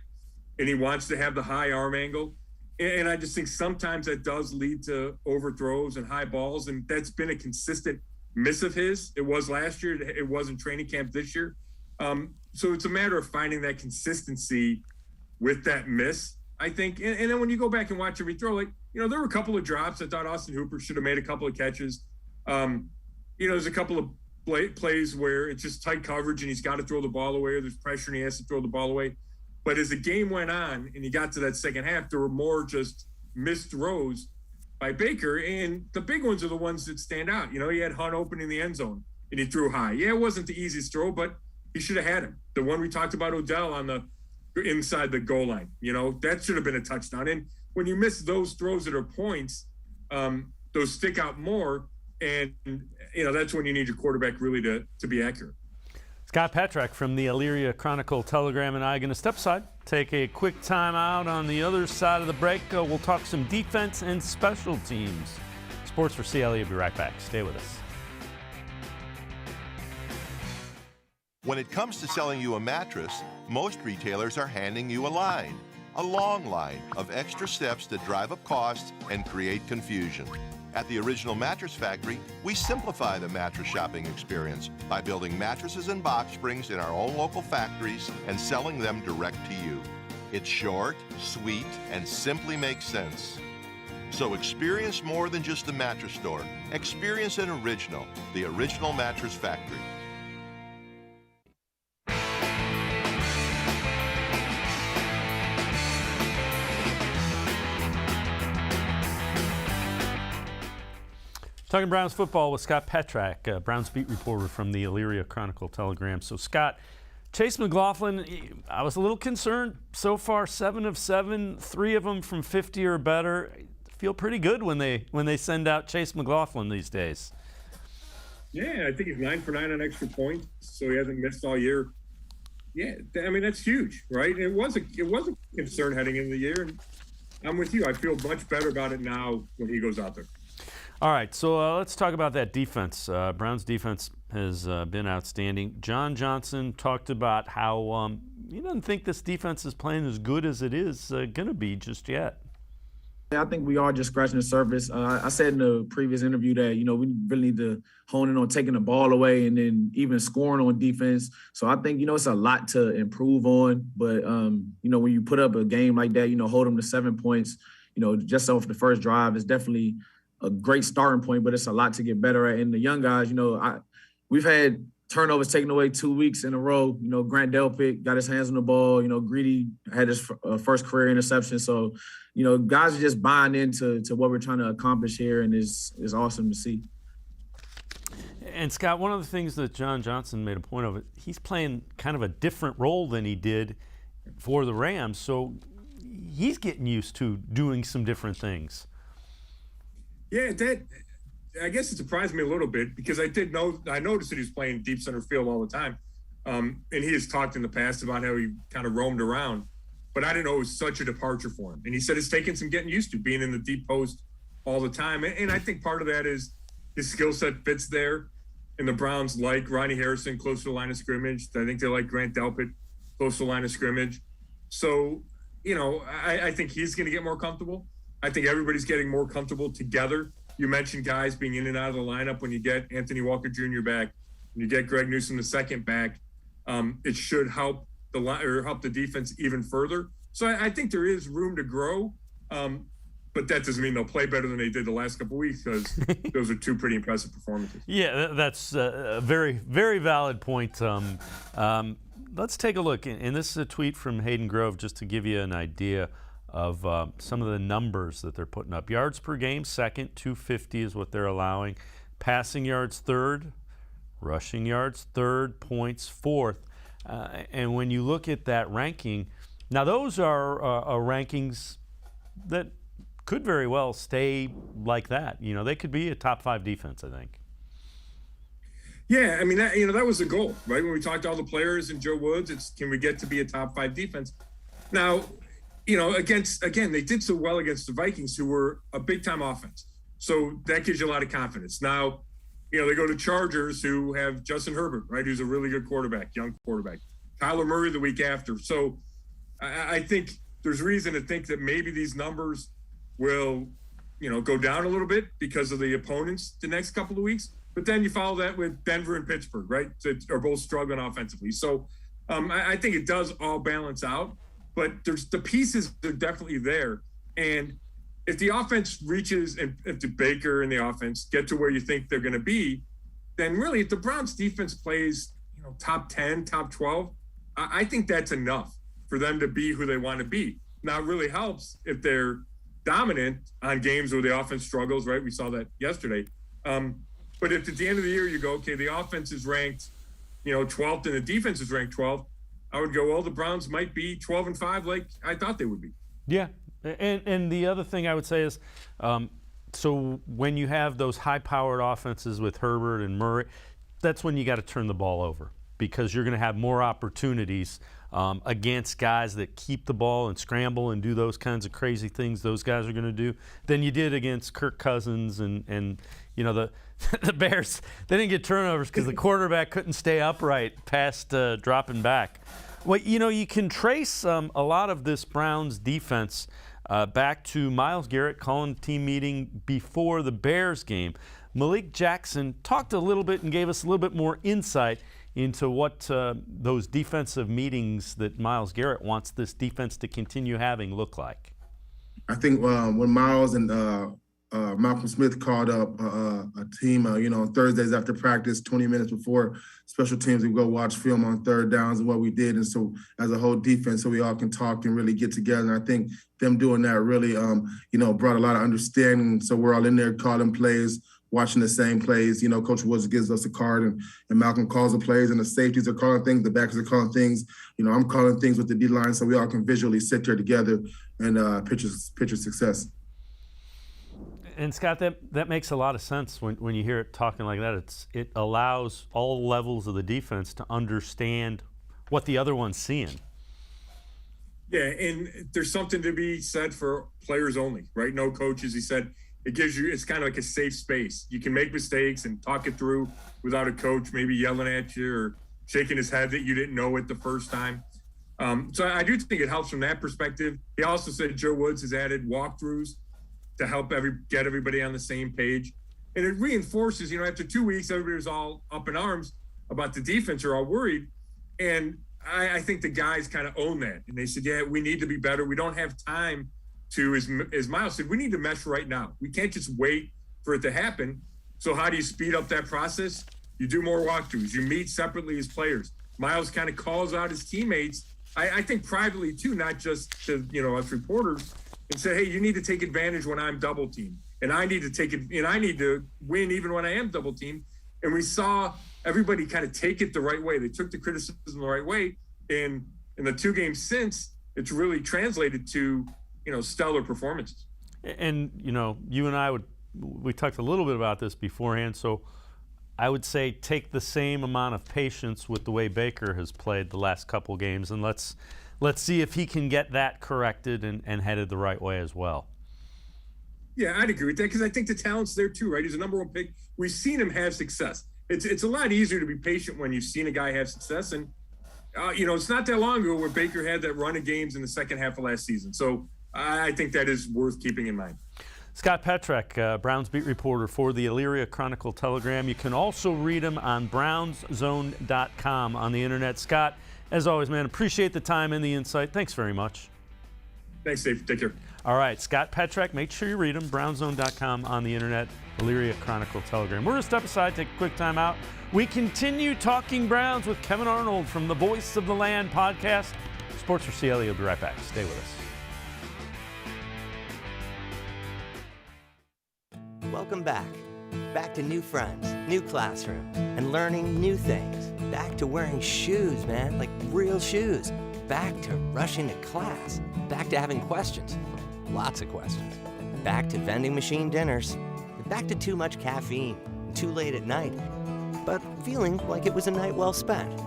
and he wants to have the high arm angle. And I just think sometimes that does lead to overthrows and high balls. And that's been a consistent miss of his. It was last year. It was in training camp this year. So it's a matter of finding that consistency with that miss, I think. And then when you go back and watch every throw, there were a couple of drops. I thought Austin Hooper should have made a couple of catches. There's a couple of plays where it's just tight coverage and he's got to throw the ball away, or there's pressure and he has to throw the ball away. But as the game went on and you got to that second half, there were more just missed throws by Baker. And the big ones are the ones that stand out. He had Hunt open in the end zone and he threw high. Yeah, it wasn't the easiest throw, but he should have had him. The one we talked about, Odell, on the inside the goal line, that should have been a touchdown. And when you miss those throws that are points, those stick out more. And, that's when you need your quarterback really to be accurate. Scott Petrak from the Elyria Chronicle Telegram and I are going to step aside, take a quick time out. On the other side of the break, we'll talk some defense and special teams. Sports4CLE will be right back. Stay with us. When it comes to selling you a mattress, most retailers are handing you a line. A long line of extra steps that drive up costs and create confusion. At the Original Mattress Factory, we simplify the mattress shopping experience by building mattresses and box springs in our own local factories and selling them direct to you. It's short, sweet, and simply makes sense. So experience more than just the mattress store. Experience an original, the Original Mattress Factory. Talking Browns football with Scott Petrak, Browns beat reporter from the Elyria Chronicle-Telegram. So, Scott, Chase McLaughlin, I was a little concerned. So far, 7 of 7, 3 of them from 50 or better. Feel pretty good when they send out Chase McLaughlin these days. Yeah, I think he's 9 for 9 on extra points, so he hasn't missed all year. Yeah, I mean, that's huge, right? It was a concern heading into the year, and I'm with you. I feel much better about it now when he goes out there. All right, so let's talk about that defense. Browns defense has been outstanding. John Johnson talked about how he doesn't think this defense is playing as good as it is going to be just yet. I think we are just scratching the surface. I said in the previous interview that, we really need to hone in on taking the ball away and then even scoring on defense. So I think, it's a lot to improve on. But, when you put up a game like that, hold them to 7 points, just off the first drive, it's definitely a great starting point, but it's a lot to get better at. And the young guys, we've had turnovers taken away 2 weeks in a row. Grant Delpit got his hands on the ball. Greedy had his first career interception. So, guys are just buying into what we're trying to accomplish here, and it's awesome to see. And, Scott, one of the things that John Johnson made a point of, he's playing kind of a different role than he did for the Rams. So he's getting used to doing some different things. Yeah, I guess it surprised me a little bit because I noticed that he was playing deep center field all the time. And he has talked in the past about how he kind of roamed around, but I didn't know it was such a departure for him. And he said it's taken some getting used to being in the deep post all the time. And I think part of that is his skill set fits there. And the Browns like Ronnie Harrison close to the line of scrimmage. I think they like Grant Delpit close to the line of scrimmage. So, I think he's going to get more comfortable. I think everybody's getting more comfortable together. You mentioned guys being in and out of the lineup. When you get Anthony Walker Jr. back, when you get Greg Newsome II back, it should help help the defense even further. So I think there is room to grow, but that doesn't mean they'll play better than they did the last couple of weeks because those are 2 pretty impressive performances. Yeah, that's a very, very valid point. Let's take a look, and this is a tweet from Hayden Grove just to give you an idea of some of the numbers that they're putting up. Yards per game, second, 250 is what they're allowing. Passing yards, third. Rushing yards, third. Points, fourth. And when you look at that ranking, now those are rankings that could very well stay like that. They could be a top 5 defense, I think. Yeah, I mean, that was the goal, right? When we talked to all the players and Joe Woods, it's can we get to be a top 5 defense? Now, they did so well against the Vikings, who were a big-time offense. So that gives you a lot of confidence. Now, they go to Chargers, who have Justin Herbert, right, who's a really good quarterback, young quarterback. Kyler Murray the week after. So I think there's reason to think that maybe these numbers will, go down a little bit because of the opponents the next couple of weeks. But then you follow that with Denver and Pittsburgh, right, that are both struggling offensively. So I think it does all balance out. But there's the pieces are definitely there. And if the offense reaches and if the Baker and the offense get to where you think they're going to be, then really if the Browns defense plays, top 10, top 12, I think that's enough for them to be who they want to be. Now it really helps if they're dominant on games where the offense struggles, right? We saw that yesterday. But if at the end of the year you go, okay, the offense is ranked, 12th and the defense is ranked 12th, I would go, well, the Browns might be 12-5 like I thought they would be. Yeah, and the other thing I would say is, so when you have those high-powered offenses with Herbert and Murray, that's when you got to turn the ball over because you're going to have more opportunities against guys that keep the ball and scramble and do those kinds of crazy things those guys are going to do than you did against Kirk Cousins and the Bears. They didn't get turnovers because the quarterback couldn't stay upright past dropping back. Well, you can trace a lot of this Browns defense Back to Myles Garrett calling the team meeting before the Bears game. Malik Jackson talked a little bit and gave us a little bit more insight into what those defensive meetings that Myles Garrett wants this defense to continue having look like. I think when Myles and Malcolm Smith called up a team, on Thursdays after practice, 20 minutes before special teams, we go watch film on third downs and what we did. And so as a whole defense, so we all can talk and really get together. And I think them doing that really, brought a lot of understanding. So we're all in there calling plays, watching the same plays. Coach Woods gives us a card and Malcolm calls the plays, and the safeties are calling things, the backers are calling things. I'm calling things with the D-line so we all can visually sit there together and picture success. And Scott, that makes a lot of sense when you hear it talking like that. It allows all levels of the defense to understand what the other one's seeing. Yeah, and there's something to be said for players only, right? No coaches. He said it's kind of like a safe space. You can make mistakes and talk it through without a coach maybe yelling at you or shaking his head that you didn't know it the first time. So I do think it helps from that perspective. He also said Joe Woods has added walkthroughs to help get everybody on the same page. And it reinforces, after 2 weeks, everybody was all up in arms about the defense, or all worried. And I think the guys kind of own that. And they said, yeah, we need to be better. We don't have time to, as Myles said, we need to mesh right now. We can't just wait for it to happen. So how do you speed up that process? You do more walkthroughs. You meet separately as players. Myles kind of calls out his teammates, I think privately too, not just to, us reporters, and say, hey, you need to take advantage when I'm double teamed. And I need to take it, and I need to win even when I am double teamed. And we saw everybody kind of take it the right way. They took the criticism the right way. And in the 2 games since, it's really translated to, stellar performances. And, you and I we talked a little bit about this beforehand. So I would say take the same amount of patience with the way Baker has played the last couple games, and let's see if he can get that corrected and headed the right way as well. Yeah, I'd agree with that because I think the talent's there too, right? He's a number 1 pick. We've seen him have success. It's a lot easier to be patient when you've seen a guy have success. And, it's not that long ago where Baker had that run of games in the second half of last season. So I think that is worth keeping in mind. Scott Petrak, Browns beat reporter for the Elyria Chronicle-Telegram. You can also read him on brownszone.com on the internet. Scott, as always, man, appreciate the time and the insight. Thanks very much. Thanks, Dave. Take care. All right, Scott Petrak, make sure you read him, brownszone.com on the internet, Elyria Chronicle-Telegram. We're going to step aside, take a quick time out. We continue talking Browns with Kevin Arnold from the Voice of the Land podcast. Sports4CLE will be right back. Stay with us. Welcome back. Back to new friends, new classroom, and learning new things. Back to wearing shoes, man, like real shoes. Back to rushing to class. Back to having questions. Lots of questions. Back to vending machine dinners. Back to too much caffeine, too late at night, but feeling like it was a night well spent.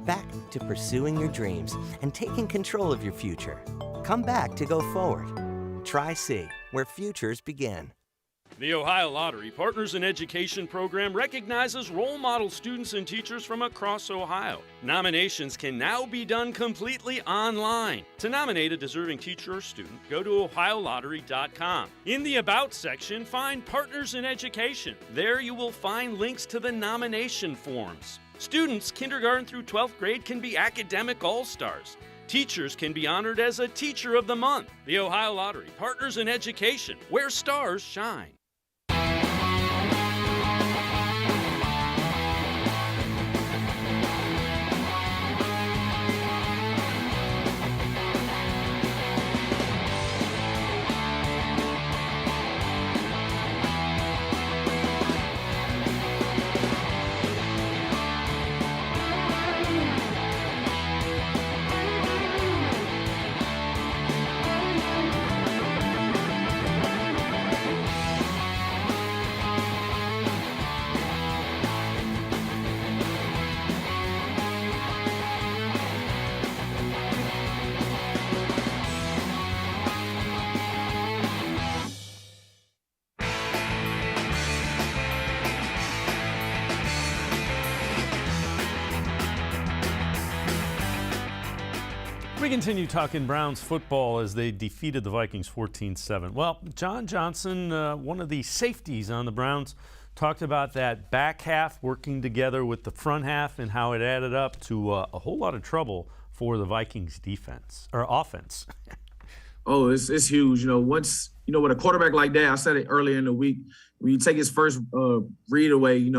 Back to pursuing your dreams and taking control of your future. Come back to go forward. Tri-C, where futures begin. The Ohio Lottery Partners in Education program recognizes role model students and teachers from across Ohio. Nominations can now be done completely online. To nominate a deserving teacher or student, go to ohiolottery.com. In the About section, find Partners in Education. There you will find links to the nomination forms. Students kindergarten through 12th grade can be academic all-stars. Teachers can be honored as a Teacher of the Month. The Ohio Lottery Partners in Education, where stars shine. We continue talking Browns football as they defeated the Vikings 14-7. Well, John Johnson, one of the safeties on the Browns, talked about that back half working together with the front half and how it added up to a whole lot of trouble for the Vikings defense or offense. Oh, it's huge. Once, with a quarterback like that, I said it earlier in the week, when you take his first read away,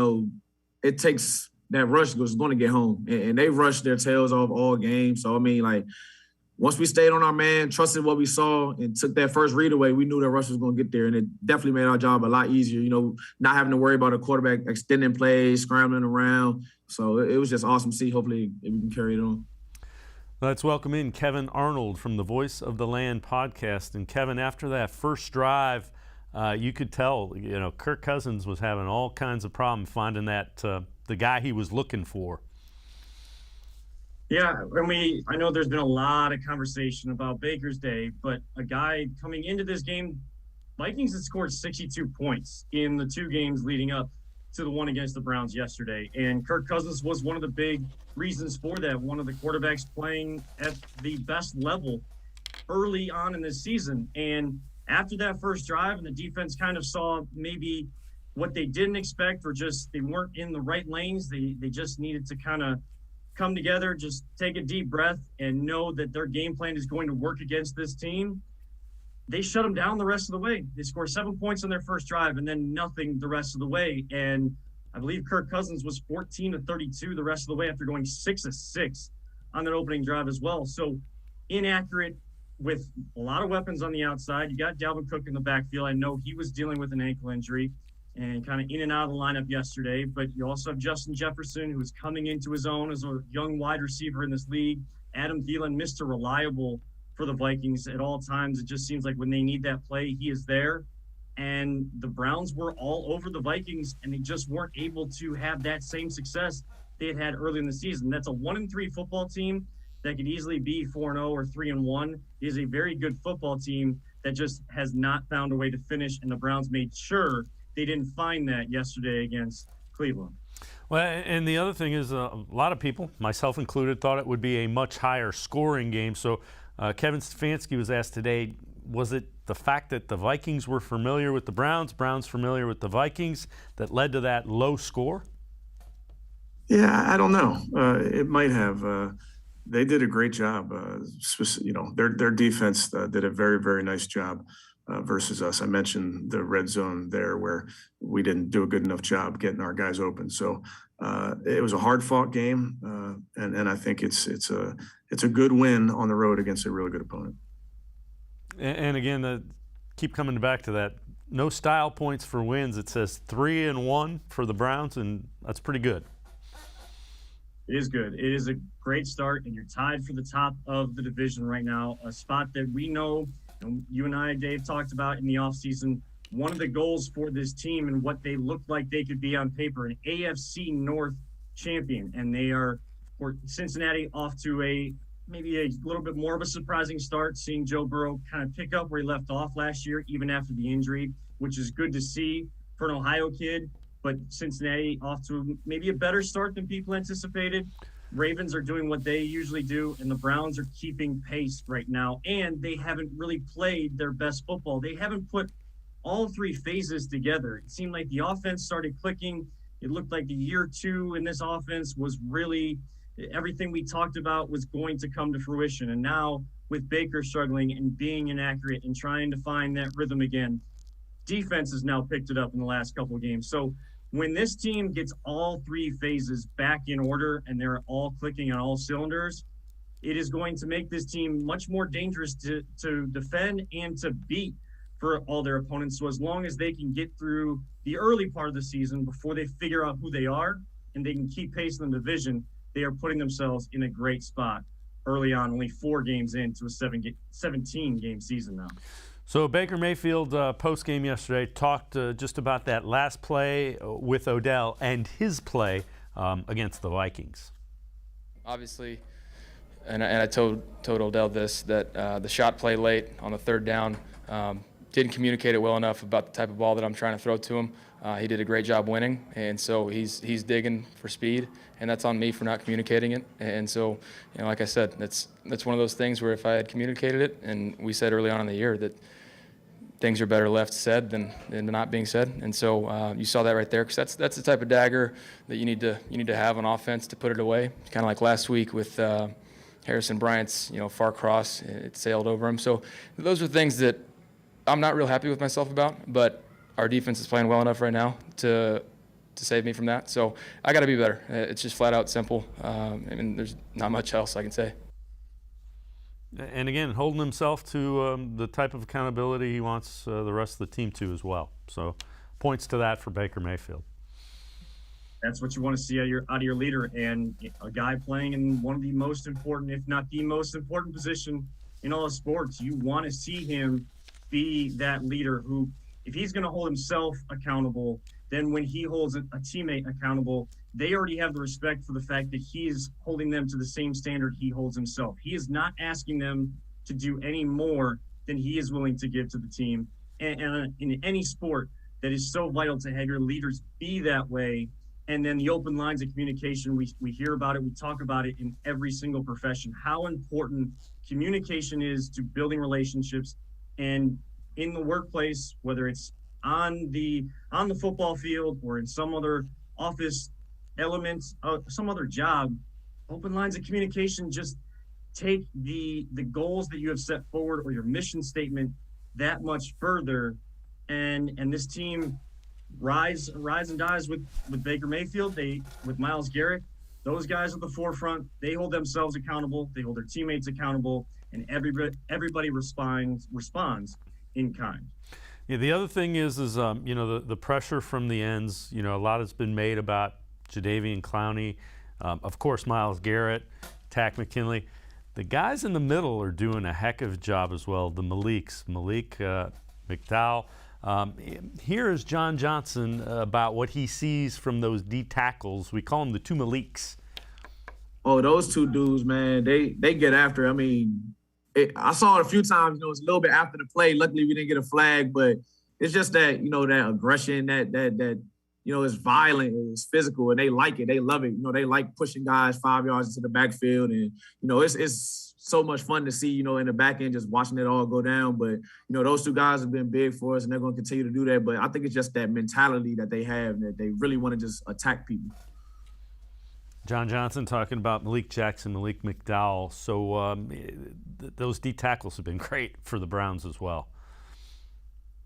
it takes that rush was going to get home. And they rushed their tails off all game. So, once we stayed on our man, trusted what we saw, and took that first read away, we knew that rush was going to get there. And it definitely made our job a lot easier, not having to worry about a quarterback extending plays, scrambling around. So it was just awesome to see. Hopefully we can carry it on. Let's welcome in Kevin Arnold from the Voice of the Land podcast. And Kevin, after that first drive, you could tell, Kirk Cousins was having all kinds of problems finding that the guy he was looking for. Yeah, and I know there's been a lot of conversation about Baker's Day, but a guy coming into this game, Vikings had scored 62 points in the two games leading up to the one against the Browns yesterday. And Kirk Cousins was one of the big reasons for that, one of the quarterbacks playing at the best level early on in this season. And after that first drive, and the defense kind of saw maybe what they didn't expect, or just they weren't in the right lanes. They just needed to kind of come together, just take a deep breath and know that their game plan is going to work against this team. They shut them down the rest of the way. They scored 7 points on their first drive and then nothing the rest of the way. And I believe Kirk Cousins was 14 of 32 the rest of the way after going 6 of 6 on that opening drive as well. So inaccurate with a lot of weapons on the outside. You got Dalvin Cook in the backfield. I know he was dealing with an ankle injury and kind of in and out of the lineup yesterday, but you also have Justin Jefferson, who is coming into his own as a young wide receiver in this league. Adam Thielen, Mr. Reliable for the Vikings at all times. It just seems like when they need that play, he is there. And the Browns were all over the Vikings, and they just weren't able to have that same success they had early in the season. That's a 1-3 football team that could easily be 4-0 or 3-1. It is a very good football team that just has not found a way to finish, and the Browns made sure they didn't find that yesterday against Cleveland. Well, and the other thing is a lot of people, myself included, thought it would be a much higher scoring game. So Kevin Stefanski was asked today, was it the fact that the Vikings were familiar with the Browns familiar with the Vikings, that led to that low score? Yeah, I don't know. It might have. They did a great job. Their defense did a very, very nice job versus us. I mentioned the red zone there where we didn't do a good enough job getting our guys open. So it was a hard-fought game, and I think it's a good win on the road against a really good opponent. And again, keep coming back to that. No style points for wins. It says 3-1 for the Browns, and that's pretty good. It is good. It is a great start, and you're tied for the top of the division right now, a spot that we know, you and I, Dave, talked about in the offseason. One of the goals for this team and what they look like they could be on paper, an AFC North champion. And they are, for Cincinnati, off to maybe a little bit more of a surprising start, seeing Joe Burrow kind of pick up where he left off last year, even after the injury, which is good to see for an Ohio kid. But Cincinnati off to maybe a better start than people anticipated. Ravens are doing what they usually do, and the Browns are keeping pace right now. And they haven't really played their best football. They haven't put all three phases together. It seemed like the offense started clicking. It looked like the year two in this offense was really everything we talked about was going to come to fruition. And now with Baker struggling and being inaccurate and trying to find that rhythm again, defense has now picked it up in the last couple of games. So when this team gets all three phases back in order and they're all clicking on all cylinders, it is going to make this team much more dangerous to defend and to beat for all their opponents. So as long as they can get through the early part of the season before they figure out who they are and they can keep pace in the division, they are putting themselves in a great spot early on, only 4 games into a 17-game season now. So Baker Mayfield post-game yesterday talked just about that last play with Odell and his play against the Vikings. Obviously, and I told Odell this, that the shot play late on the third down didn't communicate it well enough about the type of ball that I'm trying to throw to him. He did a great job winning, and so he's digging for speed, and that's on me for not communicating it. And so, like I said, that's one of those things where if I had communicated it, and we said early on in the year that things are better left said than not being said. And so you saw that right there, because that's the type of dagger that you need to have on offense to put it away. Kind of like last week with Harrison Bryant's far cross, it sailed over him. So those are things that I'm not real happy with myself about, but our defense is playing well enough right now to save me from that. So I got to be better. It's just flat out simple. There's not much else I can say. And again, holding himself to the type of accountability he wants the rest of the team to as well. So points to that for Baker Mayfield. That's what you want to see out of your leader, and a guy playing in one of the most important, if not the most important position in all of sports. You want to see him be that leader who, if he's going to hold himself accountable, then when he holds a teammate accountable, they already have the respect for the fact that he is holding them to the same standard he holds himself. He is not asking them to do any more than he is willing to give to the team. And in any sport, that is so vital to have your leaders be that way. And then the open lines of communication, we hear about it, we talk about it in every single profession, how important communication is to building relationships. And in the workplace, whether it's on the football field or in some other office elements, some other job, open lines of communication just take the goals that you have set forward or your mission statement that much further. And this team rise and dies with Baker Mayfield, with Myles Garrett. Those guys at the forefront, they hold themselves accountable, they hold their teammates accountable, and everybody responds in kind. Yeah, the other thing is the pressure from the ends. A lot has been made about Jadeveon Clowney, of course Myles Garrett, Takk McKinley. The guys in the middle are doing a heck of a job as well. The Malik McDowell. Here is John Johnson about what he sees from those D tackles. We call them the two Maliks. Oh, those two dudes, man, they get after it. I saw it a few times. It was a little bit after the play. Luckily, we didn't get a flag, but it's just that that aggression, that it's violent, it's physical, and they like it. They love it. They like pushing guys 5 yards into the backfield, and it's so much fun to see. In the back end, just watching it all go down. But those two guys have been big for us, and they're going to continue to do that. But I think it's just that mentality that they have, that they really want to just attack people. John Johnson talking about Malik Jackson, Malik McDowell. So those D tackles have been great for the Browns as well.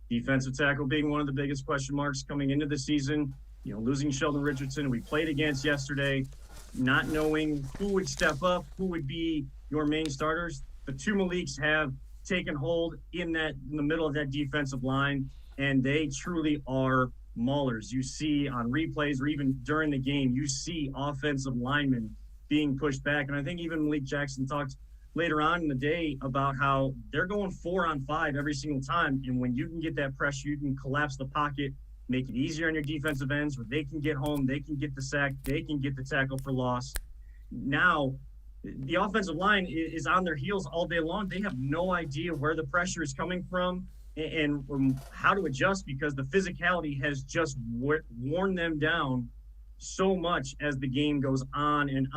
Defensive tackle being one of the biggest question marks coming into the season. Losing Sheldon Richardson, we played against yesterday, not knowing who would step up, who would be your main starters. The two Maliks have taken hold in the middle of that defensive line, and they truly are maulers. You see on replays or even during the game, you see offensive linemen being pushed back. And I think even Malik Jackson talked later on in the day about how they're going 4-on-5 every single time. And when you can get that pressure, you can collapse the pocket, make it easier on your defensive ends where they can get home, they can get the sack, they can get the tackle for loss. Now, the offensive line is on their heels all day long. They have no idea where the pressure is coming from and how to adjust, because the physicality has just worn them down so much as the game goes on. And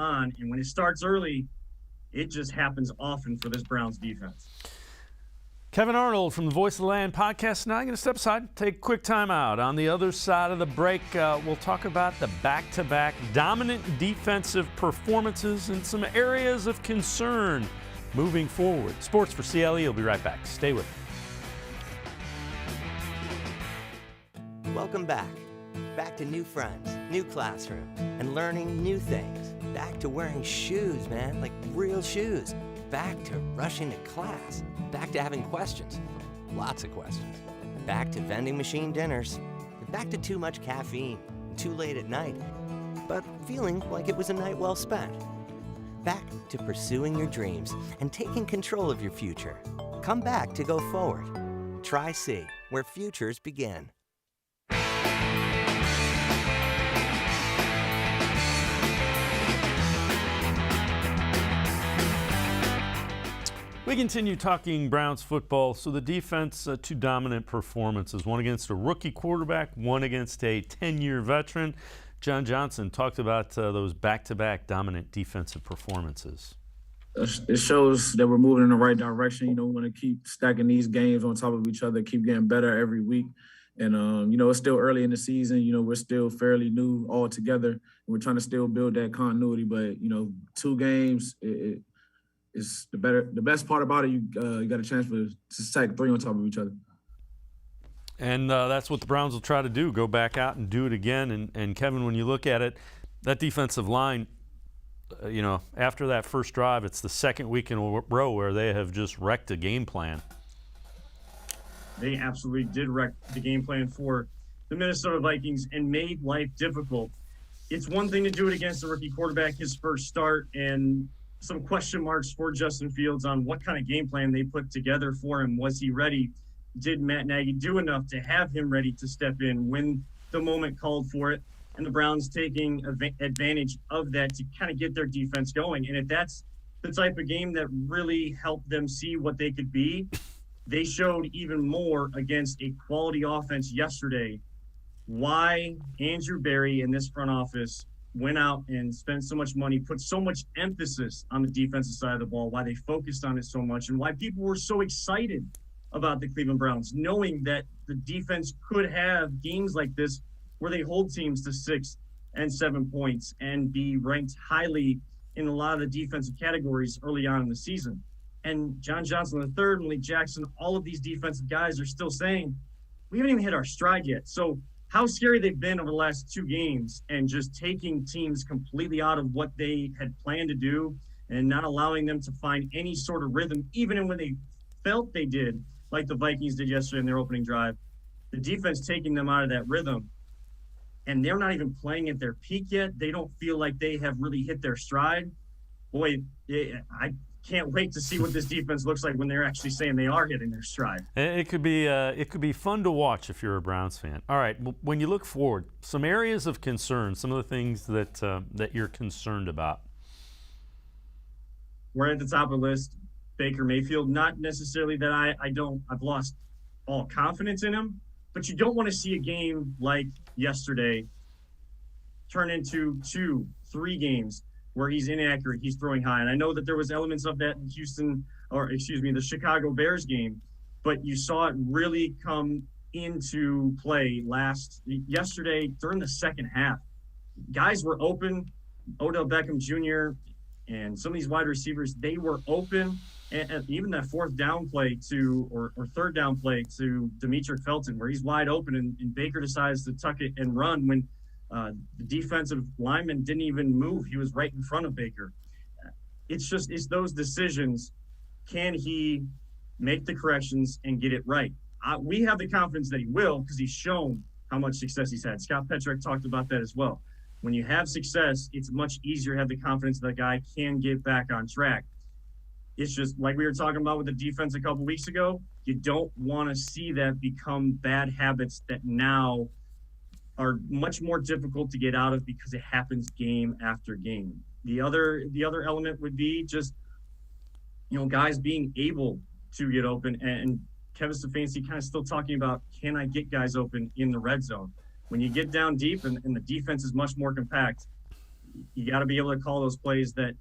when it starts early, it just happens often for this Browns defense. Kevin Arnold from the Voice of the Land podcast. Now I'm going to step aside, take a quick time out. On the other side of the break, we'll talk about the back-to-back dominant defensive performances and some areas of concern moving forward. Sports4CLE will be right back. Stay with us. Welcome back. Back to new friends, new classroom, and learning new things. Back to wearing shoes, man, like real shoes. Back to rushing to class. Back to having questions. Lots of questions. Back to vending machine dinners. Back to too much caffeine, too late at night, but feeling like it was a night well spent. Back to pursuing your dreams and taking control of your future. Come back to go forward. Try C, where futures begin. We continue talking Browns football. So the defense, two dominant performances, one against a rookie quarterback, one against a 10-year veteran. John Johnson talked about those back-to-back dominant defensive performances. It shows that we're moving in the right direction. We want to keep stacking these games on top of each other, keep getting better every week. And, it's still early in the season. We're still fairly new all together. And we're trying to still build that continuity. But, 2 games, it's the best part about it. You got a chance to stack 3 on top of each other. And that's what the Browns will try to do, go back out and do it again. And Kevin, when you look at it, that defensive line, after that first drive, it's the second week in a row where they have just wrecked a game plan. They absolutely did wreck the game plan for the Minnesota Vikings and made life difficult. It's one thing to do it against a rookie quarterback, his first start, and some question marks for Justin Fields on what kind of game plan they put together for him. Was he ready? Did Matt Nagy do enough to have him ready to step in when the moment called for it? And the Browns taking advantage of that to kind of get their defense going. And if that's the type of game that really helped them see what they could be, they showed even more against a quality offense yesterday. Why Andrew Berry and this front office went out and spent so much money, put so much emphasis on the defensive side of the ball, why they focused on it so much, and why people were so excited about the Cleveland Browns, knowing that the defense could have games like this where they hold teams to 6 and 7 points and be ranked highly in a lot of the defensive categories early on in the season. And John Johnson III, Malik Jackson, all of these defensive guys are still saying, we haven't even hit our stride yet. So how scary they've been over the last 2 games and just taking teams completely out of what they had planned to do and not allowing them to find any sort of rhythm, even when they felt they did, like the Vikings did yesterday in their opening drive. The defense taking them out of that rhythm, and they're not even playing at their peak yet. They don't feel like they have really hit their stride. Boy, I can't wait to see what this defense looks like when they're actually saying they are hitting their stride. It could be fun to watch if you're a Browns fan. All right, when you look forward, some areas of concern, some of the things that you're concerned about. We're at the top of the list. Baker Mayfield, not necessarily that I've lost all confidence in him, but you don't want to see a game like yesterday turn into 2-3 games where he's inaccurate, he's throwing high. And I know that there was elements of that in the Chicago Bears game, but you saw it really come into play yesterday during the second half. Guys were open. Odell Beckham Jr. and some of these wide receivers, they were open. And even that third down play to Demetric Felton, where he's wide open and Baker decides to tuck it and run when the defensive lineman didn't even move. He was right in front of Baker. It's those decisions. Can he make the corrections and get it right? We have the confidence that he will, because he's shown how much success he's had. Scott Petrak talked about that as well. When you have success, it's much easier to have the confidence that a guy can get back on track. It's just like we were talking about with the defense a couple weeks ago. You don't want to see that become bad habits that now are much more difficult to get out of because it happens game after game. The other element would be just, guys being able to get open, and Kevin Stefanski kind of still talking about, can I get guys open in the red zone? When you get down deep and the defense is much more compact, you got to be able to call those plays that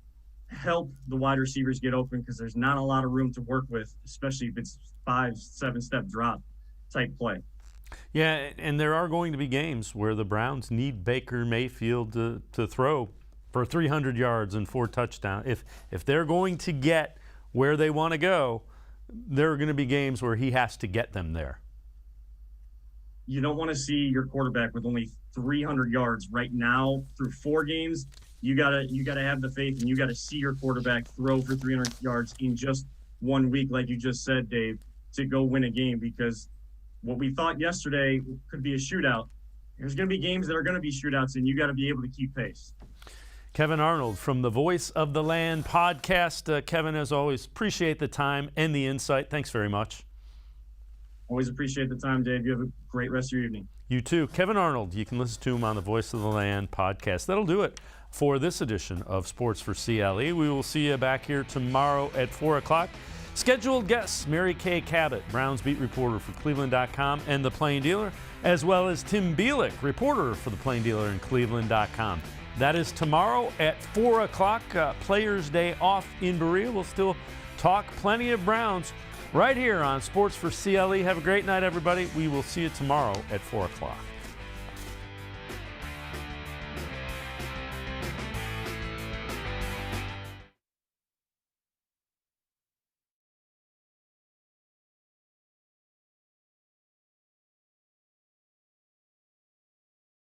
help the wide receivers get open, because there's not a lot of room to work with, especially if it's 5-7 step drop type play. Yeah, and there are going to be games where the Browns need Baker Mayfield to throw for 300 yards and 4 touchdowns. If they're going to get where they want to go, there are going to be games where he has to get them there. You don't want to see your quarterback with only 300 yards right now through 4 games. You gotta have the faith, and you gotta see your quarterback throw for 300 yards in just 1 week, like you just said, Dave, to go win a game. Because what we thought yesterday could be a shootout, there's going to be games that are going to be shootouts, and you got to be able to keep pace. Kevin Arnold from the Voice of the Land podcast. Kevin, as always, appreciate the time and the insight. Thanks very much. Always appreciate the time, Dave. You have a great rest of your evening. You too. Kevin Arnold, you can listen to him on the Voice of the Land podcast. That'll do it for this edition of Sports for CLE. We will see you back here tomorrow at 4 o'clock. Scheduled guests, Mary Kay Cabot, Browns beat reporter for cleveland.com and The Plain Dealer, as well as Tim Bielek, reporter for The Plain Dealer and cleveland.com. That is tomorrow at 4 o'clock, Players' Day off in Berea. We'll still talk plenty of Browns right here on Sports4CLE. Have a great night, everybody. We will see you tomorrow at 4 o'clock.